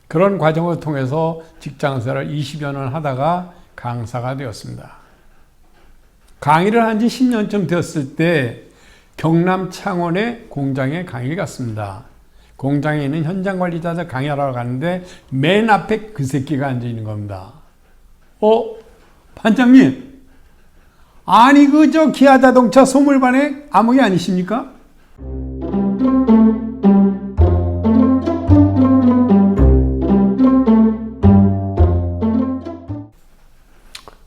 그런 과정을 통해서 직장생활을 20여 년을 하다가 강사가 되었습니다. 강의를 한 지 10년쯤 되었을 때 경남 창원의 공장에 강의를 갔습니다. 공장에 있는 현장 관리자들 강의하러 가는데 맨 앞에 그 새끼가 앉아 있는 겁니다. 반장님, 아니 저 기아 자동차 소물반의 아무개 아니십니까?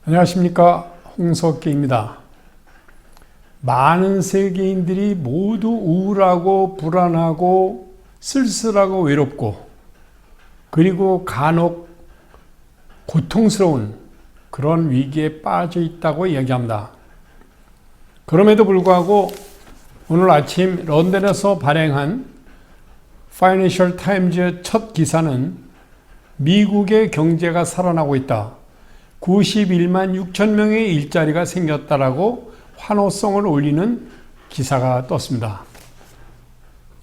안녕하십니까, 홍석기입니다. 많은 세계인들이 모두 우울하고 불안하고 쓸쓸하고 외롭고 그리고 간혹 고통스러운 그런 위기에 빠져 있다고 이야기합니다. 그럼에도 불구하고 오늘 아침 런던에서 발행한 파이낸셜 타임즈의 첫 기사는 미국의 경제가 살아나고 있다. 91만 6천 명의 일자리가 생겼다라고 환호성을 올리는 기사가 떴습니다.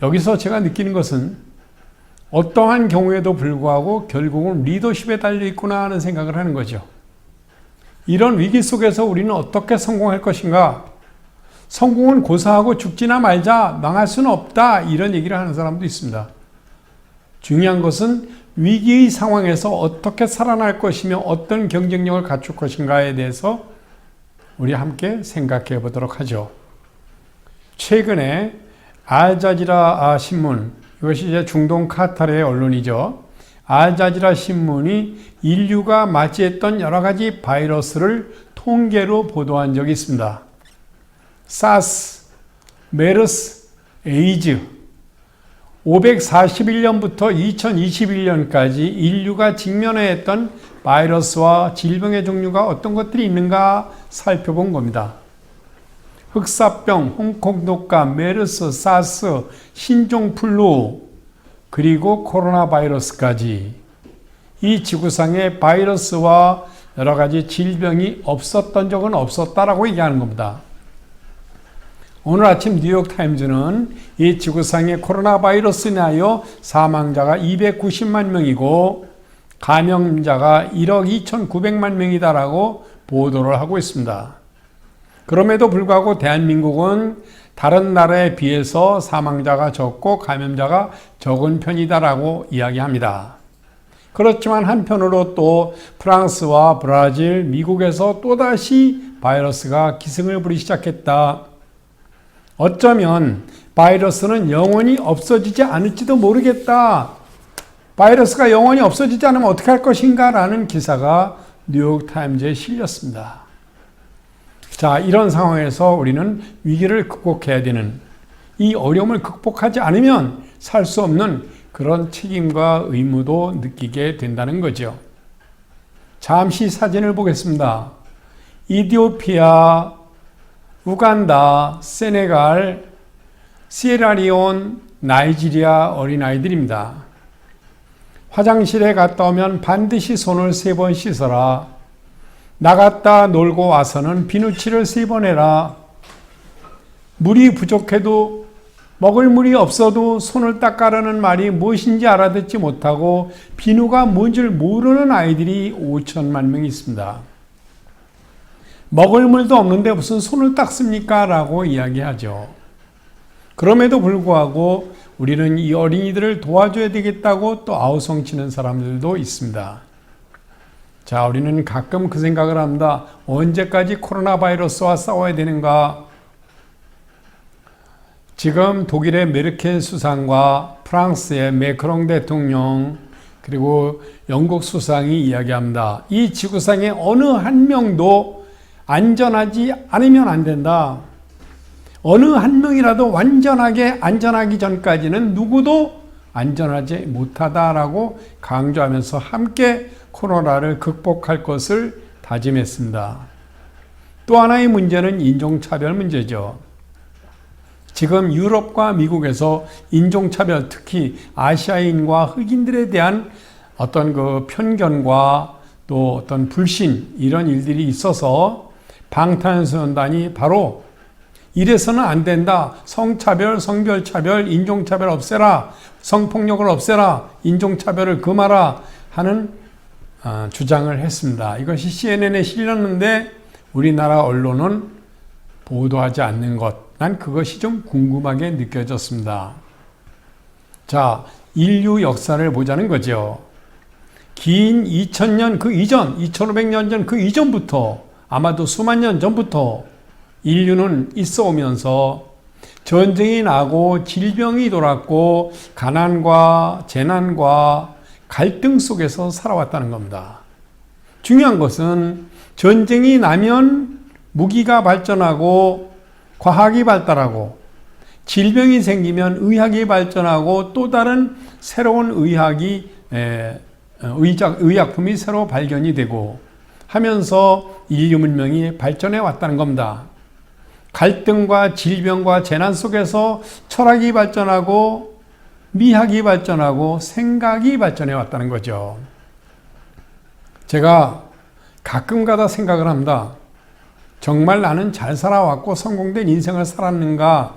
여기서 제가 느끼는 것은 어떠한 경우에도 불구하고 결국은 리더십에 달려있구나 하는 생각을 하는 거죠. 이런 위기 속에서 우리는 어떻게 성공할 것인가? 성공은 고사하고 죽지나 말자, 망할 수는 없다, 이런 얘기를 하는 사람도 있습니다. 중요한 것은 위기의 상황에서 어떻게 살아날 것이며 어떤 경쟁력을 갖출 것인가에 대해서 우리 함께 생각해 보도록 하죠. 최근에 알자지라 신문, 이것이 이제 중동 카타르의 언론이죠. 알자지라 신문이 인류가 맞이했던 여러 가지 바이러스를 통계로 보도한 적이 있습니다. 사스, 메르스, 에이즈, 541년부터 2021년까지 인류가 직면해 했던 바이러스와 질병의 종류가 어떤 것들이 있는가 살펴본 겁니다. 흑사병, 홍콩 독감, 메르스, 사스, 신종플루, 그리고 코로나 바이러스까지 이 지구상에 바이러스와 여러 가지 질병이 없었던 적은 없었다라고 얘기하는 겁니다. 오늘 아침 뉴욕타임즈는 이 지구상의 코로나 바이러스에 인하여 사망자가 290만 명이고 감염자가 1억 2,900만 명이다라고 보도를 하고 있습니다. 그럼에도 불구하고 대한민국은 다른 나라에 비해서 사망자가 적고 감염자가 적은 편이다라고 이야기합니다. 그렇지만 한편으로 또 프랑스와 브라질, 미국에서 또다시 바이러스가 기승을 부리기 시작했다. 어쩌면 바이러스는 영원히 없어지지 않을지도 모르겠다. 바이러스가 영원히 없어지지 않으면 어떻게 할 것인가 라는 기사가 뉴욕타임즈에 실렸습니다. 자, 이런 상황에서 우리는 위기를 극복해야 되는, 이 어려움을 극복하지 않으면 살 수 없는 그런 책임과 의무도 느끼게 된다는 거죠. 잠시 사진을 보겠습니다. 이디오피아, 우간다, 세네갈, 시에라리온, 나이지리아 어린아이들입니다. 화장실에 갔다 오면 반드시 손을 3번 씻어라. 나갔다 놀고 와서는 비누칠을 3번 해라. 물이 부족해도 먹을 물이 없어도 손을 닦아라는 말이 무엇인지 알아듣지 못하고 비누가 뭔지를 모르는 아이들이 5천만 명 있습니다. 먹을 물도 없는데 무슨 손을 닦습니까? 라고 이야기하죠. 그럼에도 불구하고 우리는 이 어린이들을 도와줘야 되겠다고 또 아우성치는 사람들도 있습니다. 자, 우리는 가끔 그 생각을 합니다. 언제까지 코로나 바이러스와 싸워야 되는가? 지금 독일의 메르켈 수상과 프랑스의 매크롱 대통령, 그리고 영국 수상이 이야기합니다. 이 지구상에 어느 한 명도 안전하지 않으면 안 된다. 어느 한 명이라도 완전하게 안전하기 전까지는 누구도 안전하지 못하다라고 강조하면서 함께 코로나를 극복할 것을 다짐했습니다. 또 하나의 문제는 인종차별 문제죠. 지금 유럽과 미국에서 인종차별, 특히 아시아인과 흑인들에 대한 어떤 그 편견과 또 어떤 불신, 이런 일들이 있어서 방탄소년단이 바로 이래서는 안 된다. 성차별, 성별차별, 인종차별 없애라. 성폭력을 없애라, 인종차별을 금하라 하는 주장을 했습니다. 이것이 CNN에 실렸는데 우리나라 언론은 보도하지 않는 것, 난 그것이 좀 궁금하게 느껴졌습니다. 자, 인류 역사를 보자는 거죠. 긴 2000년 그 이전, 2500년 전 그 이전부터, 아마도 수만 년 전부터 인류는 있어 오면서 전쟁이 나고 질병이 돌았고 가난과 재난과 갈등 속에서 살아왔다는 겁니다. 중요한 것은 전쟁이 나면 무기가 발전하고 과학이 발달하고 질병이 생기면 의학이 발전하고 또 다른 새로운 의약품이 새로 발견이 되고 하면서 인류 문명이 발전해 왔다는 겁니다. 갈등과 질병과 재난 속에서 철학이 발전하고 미학이 발전하고 생각이 발전해 왔다는 거죠. 제가 가끔가다 생각을 합니다. 정말 나는 잘 살아왔고 성공된 인생을 살았는가?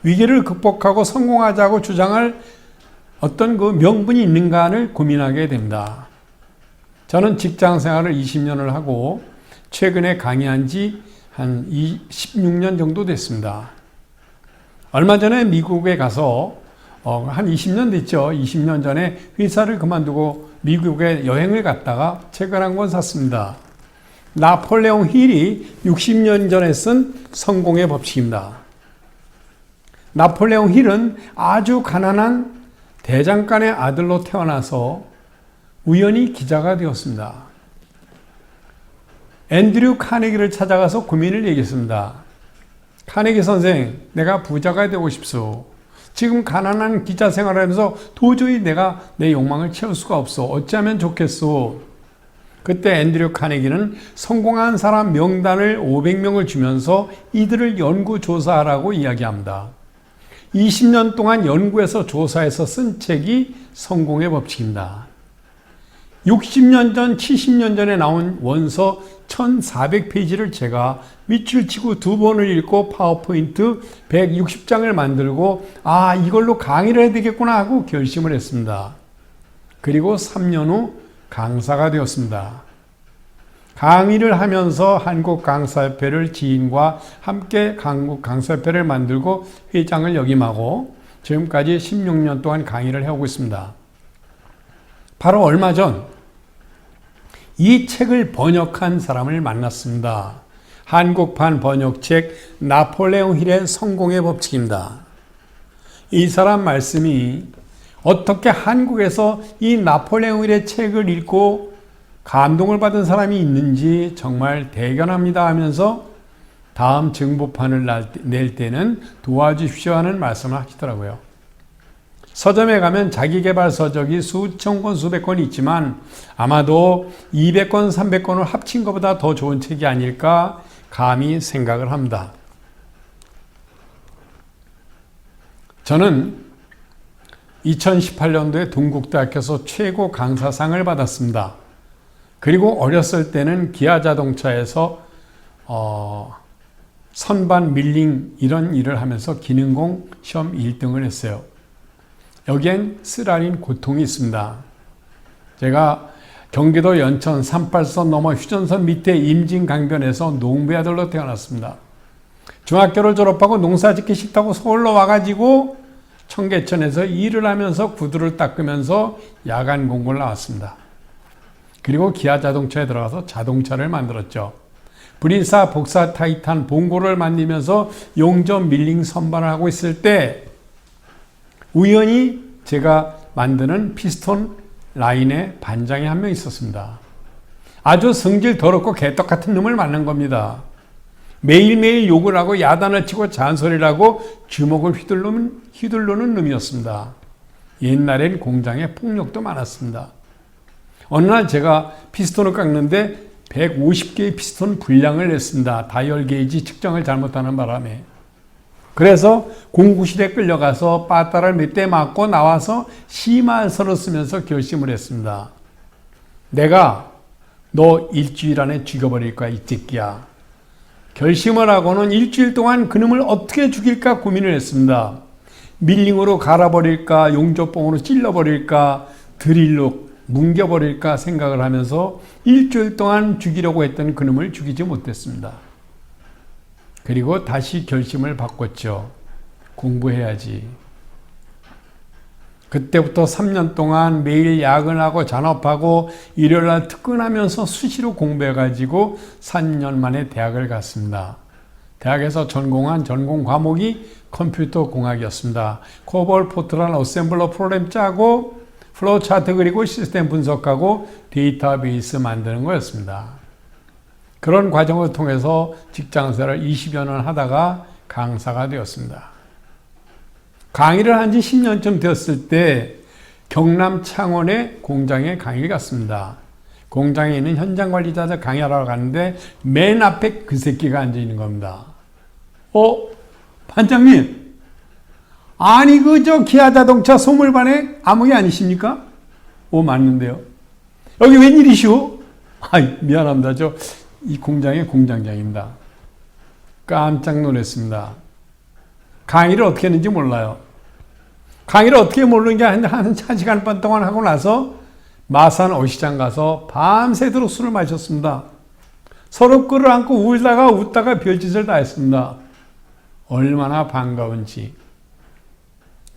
위기를 극복하고 성공하자고 주장할 어떤 그 명분이 있는가를 고민하게 됩니다. 저는 직장 생활을 20년을 하고 최근에 강의한 지 한 16년 정도 됐습니다. 얼마 전에 미국에 가서 한 20년 됐죠. 20년 전에 회사를 그만두고 미국에 여행을 갔다가 책을 한 권 샀습니다. 나폴레옹 힐이 60년 전에 쓴 성공의 법칙입니다. 나폴레옹 힐은 아주 가난한 대장간의 아들로 태어나서 우연히 기자가 되었습니다. 앤드류 카네기를 찾아가서 고민을 얘기했습니다. 카네기 선생, 내가 부자가 되고 싶소. 지금 가난한 기자 생활하면서 도저히 내가 내 욕망을 채울 수가 없어. 어찌하면 좋겠소? 그때 앤드류 카네기는 성공한 사람 명단을 500명을 주면서 이들을 연구조사하라고 이야기합니다. 20년 동안 연구해서 조사해서 쓴 책이 성공의 법칙입니다. 60년 전, 70년 전에 나온 원서 1400페이지를 제가 밑줄 치고 2번을 읽고 파워포인트 160장을 만들고 이걸로 강의를 해야 되겠구나 하고 결심을 했습니다. 그리고 3년 후 강사가 되었습니다. 강의를 하면서 한국강사협회를 지인과 함께 한국강사협회를 만들고 회장을 역임하고 지금까지 16년 동안 강의를 해오고 있습니다. 바로 얼마 전 이 책을 번역한 사람을 만났습니다. 한국판 번역책 나폴레옹 힐의 성공의 법칙입니다. 이 사람 말씀이 어떻게 한국에서 이 나폴레옹 힐의 책을 읽고 감동을 받은 사람이 있는지 정말 대견합니다 하면서 다음 정보판을 낼 때는 도와주십시오 하는 말씀을 하시더라고요. 서점에 가면 자기계발 서적이 수천 권, 수백 권이 있지만 아마도 200권, 300권을 합친 것보다 더 좋은 책이 아닐까 감히 생각을 합니다. 저는 2018년도에 동국대학교에서 최고 강사상을 받았습니다. 그리고 어렸을 때는 기아자동차에서 선반 밀링 이런 일을 하면서 기능공 시험 1등을 했어요. 여기엔 쓰라린 고통이 있습니다. 제가 경기도 연천 38선 넘어 휴전선 밑에 임진강변에서 농부의 아들로 태어났습니다. 중학교를 졸업하고 농사짓기 싫다고 서울로 와가지고 청계천에서 일을 하면서 구두를 닦으면서 야간 공부를 나왔습니다. 그리고 기아자동차에 들어가서 자동차를 만들었죠. 브리사, 복사, 타이탄, 봉고를 만들면서 용접 밀링 선반을 하고 있을 때 우연히 제가 만드는 피스톤 라인에 반장이 한 명 있었습니다. 아주 성질 더럽고 개떡 같은 놈을 만난 겁니다. 매일매일 욕을 하고 야단을 치고 잔소리를 하고 주먹을 휘두르는 놈이었습니다. 옛날엔 공장에 폭력도 많았습니다. 어느 날 제가 피스톤을 깎는데 150개의 피스톤 불량을 냈습니다. 다이얼 게이지 측정을 잘못하는 바람에. 그래서 공구실에 끌려가서 빠따를 몇 대 맞고 나와서 심할서를 쓰면서 결심을 했습니다. 내가 너 일주일 안에 죽여버릴 거야, 이 새끼야. 결심을 하고는 일주일 동안 그놈을 어떻게 죽일까 고민을 했습니다. 밀링으로 갈아버릴까, 용접봉으로 찔러버릴까, 드릴로 뭉겨버릴까 생각을 하면서 일주일 동안 죽이려고 했던 그놈을 죽이지 못했습니다. 그리고 다시 결심을 바꿨죠. 공부해야지. 그때부터 3년 동안 매일 야근하고 잔업하고 일요일날 특근하면서 수시로 공부해가지고 3년 만에 대학을 갔습니다. 대학에서 전공한 전공 과목이 컴퓨터 공학이었습니다. 코볼, 포트란, 어셈블러 프로그램 짜고 플로우 차트 그리고 시스템 분석하고 데이터베이스 만드는 거였습니다. 그런 과정을 통해서 직장생활을 20여 년 하다가 강사가 되었습니다. 강의를 한 지 10년쯤 되었을 때 경남 창원의 공장에 강의를 갔습니다. 공장에 있는 현장 관리자들 강의하러 갔는데 맨 앞에 그 새끼가 앉아 있는 겁니다. 반장님, 아니 저 기아 자동차 소물반의 암흑이 아니십니까? 맞는데요. 여기 웬일이시오? 미안합니다. 이 공장의 공장장입니다. 깜짝 놀랐습니다. 강의를 어떻게 했는지 몰라요. 강의를 어떻게 모르는 게 한 1시간 반 동안 하고 나서 마산 어시장 가서 밤새도록 술을 마셨습니다. 서로 끌어안고 울다가 웃다가 별짓을 다 했습니다. 얼마나 반가운지.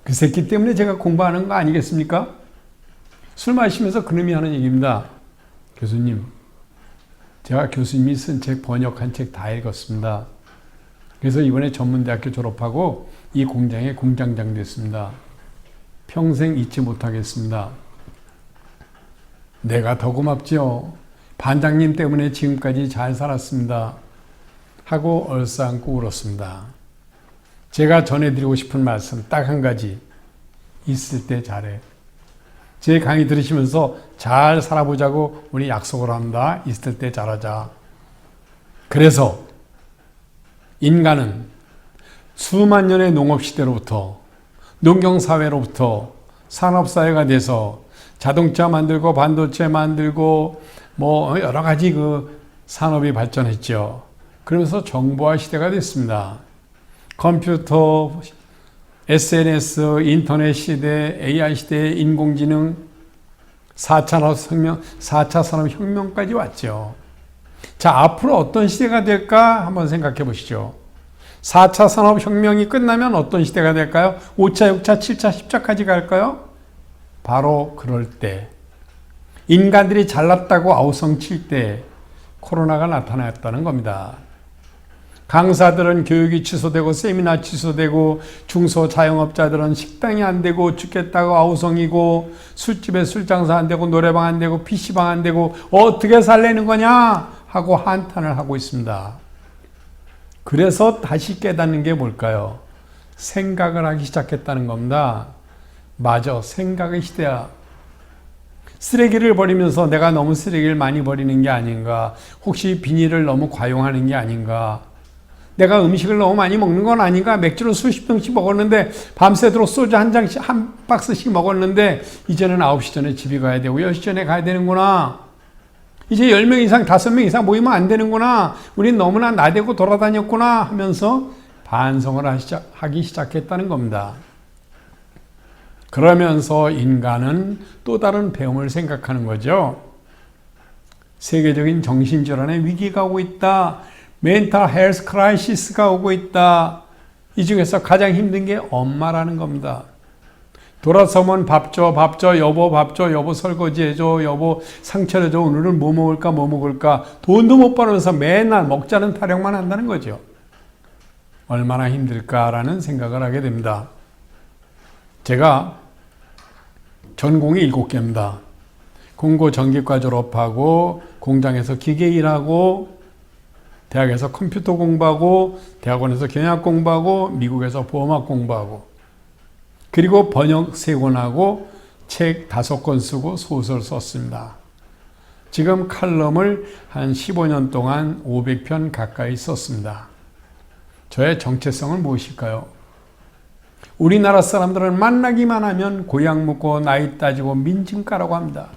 그 새끼 때문에 제가 공부하는 거 아니겠습니까? 술 마시면서 그놈이 하는 얘기입니다. 교수님, 제가 교수님이 쓴 책, 번역한 책 다 읽었습니다. 그래서 이번에 전문대학교 졸업하고 이 공장의 공장장 됐습니다. 평생 잊지 못하겠습니다. 내가 더 고맙죠. 반장님 때문에 지금까지 잘 살았습니다. 하고 얼싸안고 울었습니다. 제가 전해드리고 싶은 말씀 딱 한 가지. 있을 때 잘해. 제 강의 들으시면서 잘 살아보자고 우리 약속을 합니다. 있을 때 잘하자. 그래서 인간은 수만 년의 농업시대로부터 농경사회로부터 산업사회가 돼서 자동차 만들고 반도체 만들고 여러 가지 그 산업이 발전했죠. 그러면서 정보화 시대가 됐습니다. 컴퓨터, SNS, 인터넷 시대, AI 시대, 인공지능, 4차 산업혁명까지 왔죠. 자, 앞으로 어떤 시대가 될까 한번 생각해 보시죠. 4차 산업혁명이 끝나면 어떤 시대가 될까요? 5차, 6차, 7차, 10차까지 갈까요? 바로 그럴 때 인간들이 잘났다고 아우성 칠 때 코로나가 나타났다는 겁니다. 강사들은 교육이 취소되고 세미나 취소되고 중소자영업자들은 식당이 안 되고 죽겠다고 아우성이고 술집에 술장사 안 되고 노래방 안 되고 PC방 안 되고 어떻게 살려는 거냐 하고 한탄을 하고 있습니다. 그래서 다시 깨닫는 게 뭘까요? 생각을 하기 시작했다는 겁니다. 맞아, 생각의 시대야. 쓰레기를 버리면서 내가 너무 쓰레기를 많이 버리는 게 아닌가? 혹시 비닐을 너무 과용하는 게 아닌가? 내가 음식을 너무 많이 먹는 건 아닌가? 맥주를 수십 병씩 먹었는데 밤새도록 소주 한 박스씩 먹었는데 이제는 9시 전에 집에 가야 되고 10시 전에 가야 되는구나. 이제 10명 이상, 5명 이상 모이면 안 되는구나. 우린 너무나 나대고 돌아다녔구나 하면서 반성을 하기 시작했다는 겁니다. 그러면서 인간은 또 다른 배움을 생각하는 거죠. 세계적인 정신질환의 위기가 오고 있다. 멘탈 헬스 크라이시스가 오고 있다. 이 중에서 가장 힘든 게 엄마라는 겁니다. 돌아서면 밥 줘, 여보 밥 줘, 여보 설거지 해줘, 여보 상처 내줘, 오늘은 뭐 먹을까. 돈도 못 벌어서 맨날 먹자는 타령만 한다는 거죠. 얼마나 힘들까라는 생각을 하게 됩니다. 제가 전공이 7개입니다. 공고 전기과 졸업하고 공장에서 기계 일하고 대학에서 컴퓨터 공부하고 대학원에서 경영학 공부하고 미국에서 보험학 공부하고 그리고 번역 3권 하고 책 5권 쓰고 소설 썼습니다. 지금 칼럼을 한 15년 동안 500편 가까이 썼습니다. 저의 정체성은 무엇일까요? 우리나라 사람들은 만나기만 하면 고향 묻고 나이 따지고 민증 까라고 합니다.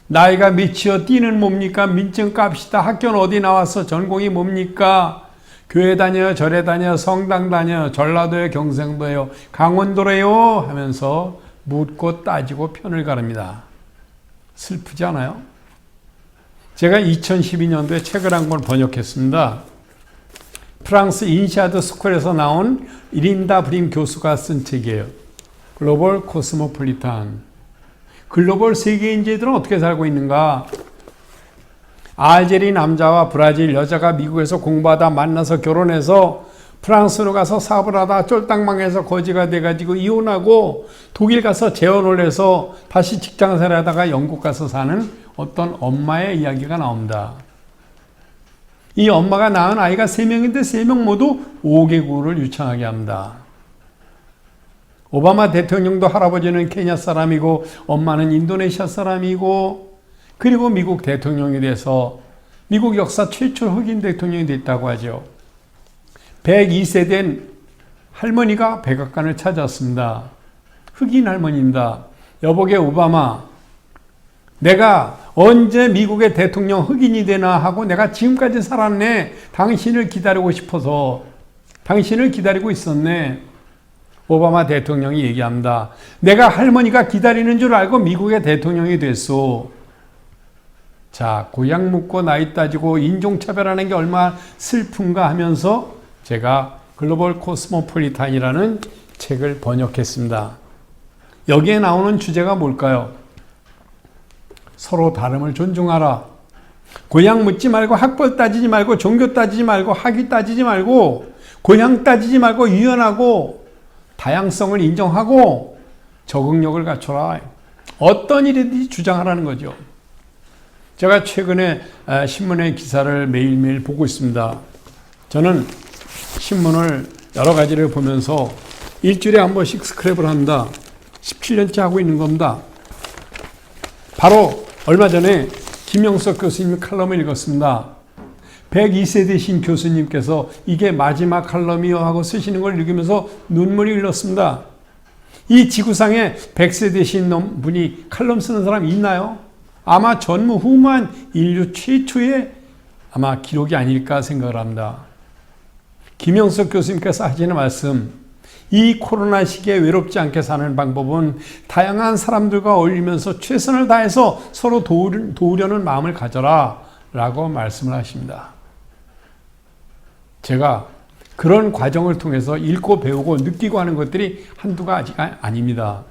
나이가 몇이요? 띠는 뭡니까? 민증 깝시다. 학교는 어디 나왔어? 전공이 뭡니까? 교회 다녀요, 절에 다녀요, 성당 다녀요, 전라도에 경상도에요, 강원도래요 하면서 묻고 따지고 편을 가릅니다. 슬프지 않아요? 제가 2012년도에 책을 한 권 번역했습니다. 프랑스 인샤드 스쿨에서 나온 이린다 브림 교수가 쓴 책이에요. 글로벌 코스모폴리탄. 글로벌 세계인재들은 어떻게 살고 있는가? 알제리 남자와 브라질 여자가 미국에서 공부하다 만나서 결혼해서 프랑스로 가서 사업을 하다 쫄딱망해서 거지가 돼가지고 이혼하고 독일 가서 재혼을 해서 다시 직장생활 하다가 영국 가서 사는 어떤 엄마의 이야기가 나옵니다. 이 엄마가 낳은 아이가 3명인데 3명 모두 5개국어를 유창하게 합니다. 오바마 대통령도 할아버지는 케냐 사람이고 엄마는 인도네시아 사람이고 그리고 미국 대통령이 돼서 미국 역사 최초 흑인 대통령이 됐다고 하죠. 102세 된 할머니가 백악관을 찾아왔습니다. 흑인 할머니입니다. 여보게 오바마, 내가 언제 미국의 대통령 흑인이 되나 하고 내가 지금까지 살았네. 당신을 기다리고 싶어서 당신을 기다리고 있었네. 오바마 대통령이 얘기합니다. 내가 할머니가 기다리는 줄 알고 미국의 대통령이 됐소. 자, 고향 묻고 나이 따지고 인종차별하는 게 얼마나 슬픈가 하면서 제가 글로벌 코스모폴리탄이라는 책을 번역했습니다. 여기에 나오는 주제가 뭘까요? 서로 다름을 존중하라. 고향 묻지 말고 학벌 따지지 말고 종교 따지지 말고 학위 따지지 말고 고향 따지지 말고 유연하고 다양성을 인정하고 적응력을 갖춰라. 어떤 일이든지 주장하라는 거죠. 제가 최근에 신문의 기사를 매일매일 보고 있습니다. 저는 신문을 여러 가지를 보면서 일주일에 한 번씩 스크랩을 합니다. 17년째 하고 있는 겁니다. 바로 얼마 전에 김영석 교수님 칼럼을 읽었습니다. 102세 되신 교수님께서 이게 마지막 칼럼이요 하고 쓰시는 걸 읽으면서 눈물이 흘렀습니다. 이 지구상에 100세 되신 분이 칼럼 쓰는 사람 있나요? 아마 전무후무한 인류 최초의 아마 기록이 아닐까 생각을 합니다. 김영석 교수님께서 하시는 말씀, 이 코로나 시기에 외롭지 않게 사는 방법은 다양한 사람들과 어울리면서 최선을 다해서 서로 도우려는 마음을 가져라 라고 말씀을 하십니다. 제가 그런 과정을 통해서 읽고 배우고 느끼고 하는 것들이 한두가 아직 아닙니다.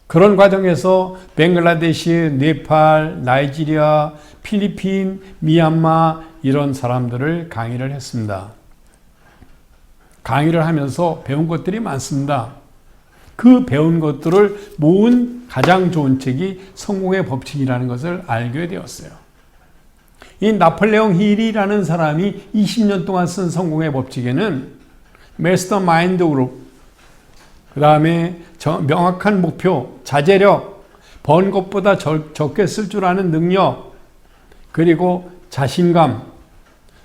그런 과정에서 벵글라데시, 네팔, 나이지리아, 필리핀, 미얀마 이런 사람들을 강의를 했습니다. 강의를 하면서 배운 것들이 많습니다. 그 배운 것들을 모은 가장 좋은 책이 성공의 법칙이라는 것을 알게 되었어요. 이 나폴레옹 힐이라는 사람이 20년 동안 쓴 성공의 법칙에는 마스터 마인드 그룹, 그 다음에 명확한 목표, 자제력, 번 것보다 적게 쓸 줄 아는 능력, 그리고 자신감,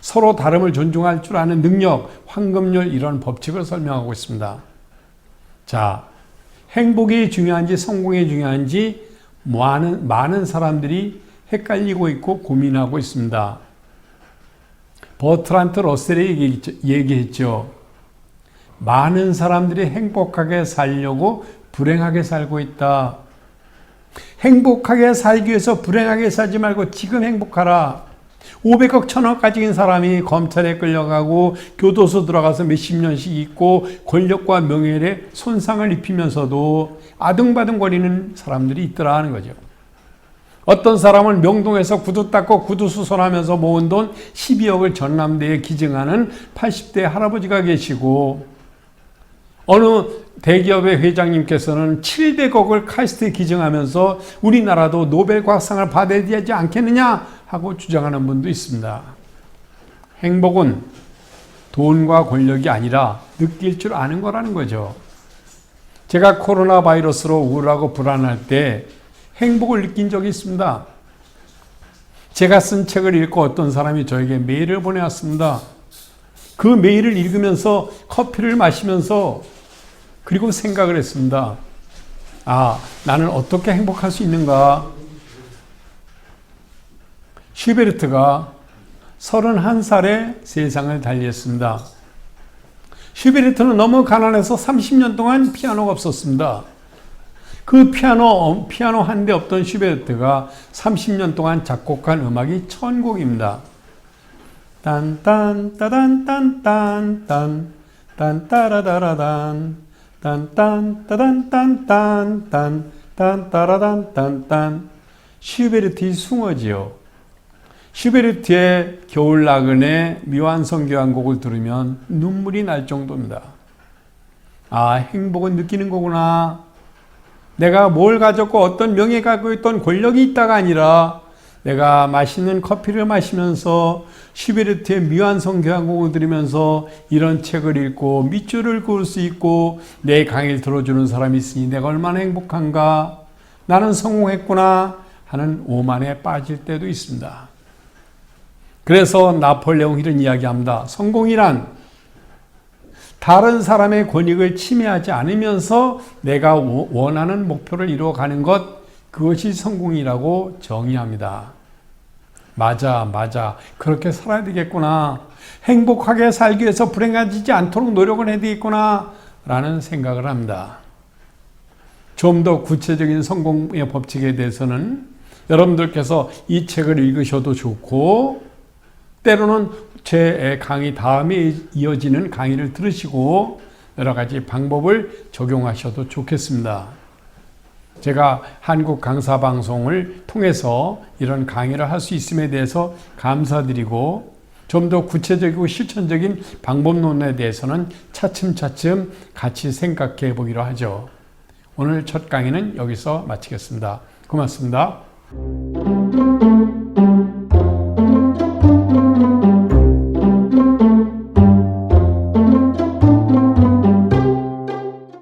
서로 다름을 존중할 줄 아는 능력, 황금률 이런 법칙을 설명하고 있습니다. 자, 행복이 중요한지 성공이 중요한지 많은 사람들이 헷갈리고 있고 고민하고 있습니다. 버트란트 러셀이 얘기했죠. 많은 사람들이 행복하게 살려고 불행하게 살고 있다. 행복하게 살기 위해서 불행하게 살지 말고 지금 행복하라. 500억 1000억 가진 사람이 검찰에 끌려가고 교도소 들어가서 몇십 년씩 있고 권력과 명예에 손상을 입히면서도 아등바등거리는 사람들이 있더라 하는 거죠. 어떤 사람은 명동에서 구두 닦고 구두 수선하면서 모은 돈 12억을 전남대에 기증하는 80대 할아버지가 계시고 어느 대기업의 회장님께서는 700억을 카이스트에 기증하면서 우리나라도 노벨 과학상을 받아야 되지 않겠느냐 하고 주장하는 분도 있습니다. 행복은 돈과 권력이 아니라 느낄 줄 아는 거라는 거죠. 제가 코로나 바이러스로 우울하고 불안할 때 행복을 느낀 적이 있습니다. 제가 쓴 책을 읽고 어떤 사람이 저에게 메일을 보내왔습니다. 그 메일을 읽으면서 커피를 마시면서 그리고 생각을 했습니다. 아, 나는 어떻게 행복할 수 있는가? 슈베르트가 31살에 세상을 달리했습니다. 슈베르트는 너무 가난해서 30년 동안 피아노가 없었습니다. 그 피아노 한 대 없던 슈베르트가 30년 동안 작곡한 음악이 1000곡입니다. 딴딴 따단 딴딴 딴 딴따라다라단 딴딴 따단 딴딴 딴 따라단 딴딴 슈베르트의 숭어지요. 슈베르트의 겨울 나그네 미완성 교향곡을 들으면 눈물이 날 정도입니다. 아, 행복은 느끼는 거구나. 내가 뭘 가졌고 어떤 명예가 갖고 있던 권력이 있다가 아니라 내가 맛있는 커피를 마시면서 슈베르트의 미완성 교향곡을 들으면서 이런 책을 읽고 밑줄을 그을 수 있고 내 강의를 들어주는 사람이 있으니 내가 얼마나 행복한가. 나는 성공했구나 하는 오만에 빠질 때도 있습니다. 그래서 나폴레옹 이런 이야기합니다. 성공이란 다른 사람의 권익을 침해하지 않으면서 내가 원하는 목표를 이루어가는 것, 그것이 성공이라고 정의합니다. 맞아. 그렇게 살아야 되겠구나. 행복하게 살기 위해서 불행해지지 않도록 노력을 해야 되겠구나 라는 생각을 합니다. 좀 더 구체적인 성공의 법칙에 대해서는 여러분들께서 이 책을 읽으셔도 좋고 때로는 제 강의 다음에 이어지는 강의를 들으시고 여러 가지 방법을 적용하셔도 좋겠습니다. 제가 한국 강사 방송을 통해서 이런 강의를 할 수 있음에 대해서 감사드리고 좀 더 구체적이고 실천적인 방법론에 대해서는 차츰차츰 같이 생각해 보기로 하죠. 오늘 첫 강의는 여기서 마치겠습니다. 고맙습니다.